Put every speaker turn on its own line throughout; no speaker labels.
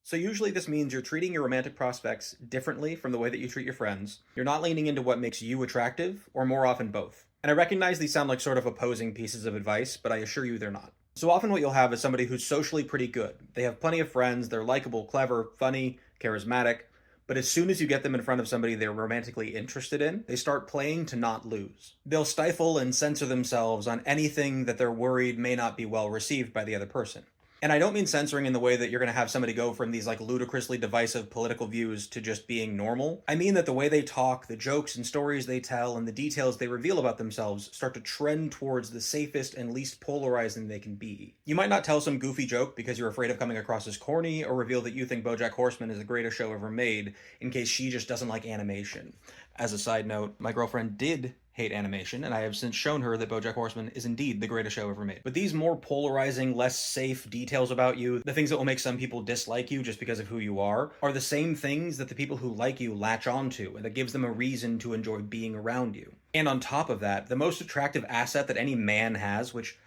So usually this means you're treating your romantic prospects differently from the way that you treat your friends. You're not leaning into what makes you attractive, or more often both. And I recognize these sound like sort of opposing pieces of advice, but I assure you they're not. So often what you'll have is somebody who's socially pretty good. They have plenty of friends, they're likable, clever, funny, charismatic, but as soon as you get them in front of somebody they're romantically interested in, they start playing to not lose. They'll stifle and censor themselves on anything that they're worried may not be well received by the other person. And I don't mean censoring in the way that you're going to have somebody go from these like ludicrously divisive political views to just being normal. I mean that the way they talk, the jokes and stories they tell, and the details they reveal about themselves start to trend towards the safest and least polarizing they can be. You might not tell some goofy joke because you're afraid of coming across as corny, or reveal that you think BoJack Horseman is the greatest show ever made in case she just doesn't like animation. As a side note, my girlfriend did hate animation, and I have since shown her that BoJack Horseman is indeed the greatest show ever made. But these more polarizing, less safe details about you, the things that will make some people dislike you just because of who you are the same things that the people who like you latch onto, and that gives them a reason to enjoy being around you. And on top of that, the most attractive asset that any man has, which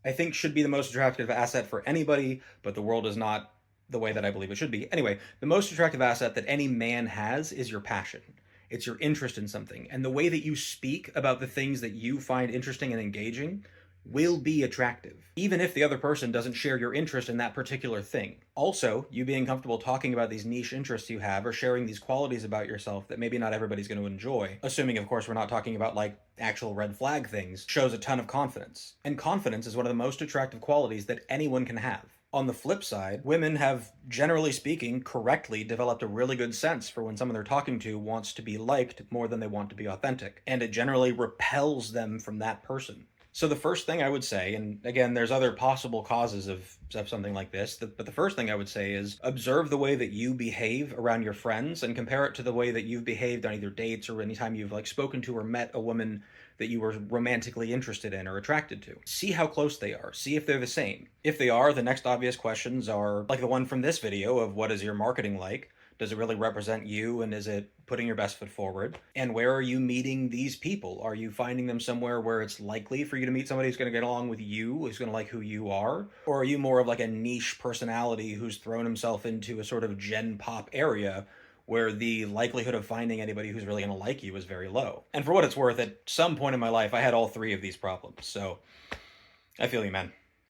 I think should be the most attractive asset for anybody, but the world is not the way that I believe it should be. Anyway, the most attractive asset that any man has is your passion. It's your interest in something. And the way that you speak about the things that you find interesting and engaging will be attractive, even if the other person doesn't share your interest in that particular thing. Also, you being comfortable talking about these niche interests you have, or sharing these qualities about yourself that maybe not everybody's going to enjoy, assuming, of course, we're not talking about like actual red flag things, shows a ton of confidence. And confidence is one of the most attractive qualities that anyone can have. On the flip side, women have, generally speaking, correctly developed a really good sense for when someone they're talking to wants to be liked more than they want to be authentic, and it generally repels them from that person. So the first thing I would say, and again, there's other possible causes of something like this, but the first thing I would say is observe the way that you behave around your friends and compare it to the way that you've behaved on either dates or anytime you've like spoken to or met a woman that you were romantically interested in or attracted to. See how close they are. See if they're the same. If they are, the next obvious questions are like the one from this video of what is your marketing like? Does it really represent you, and is it putting your best foot forward? And where are you meeting these people? Are you finding them somewhere where it's likely for you to meet somebody who's going to get along with you, who's going to like who you are? Or are you more of like a niche personality who's thrown himself into a sort of gen pop area where the likelihood of finding anybody who's really going to like you is very low? And for what it's worth, at some point in my life, I had all three of these problems. So I feel you, man.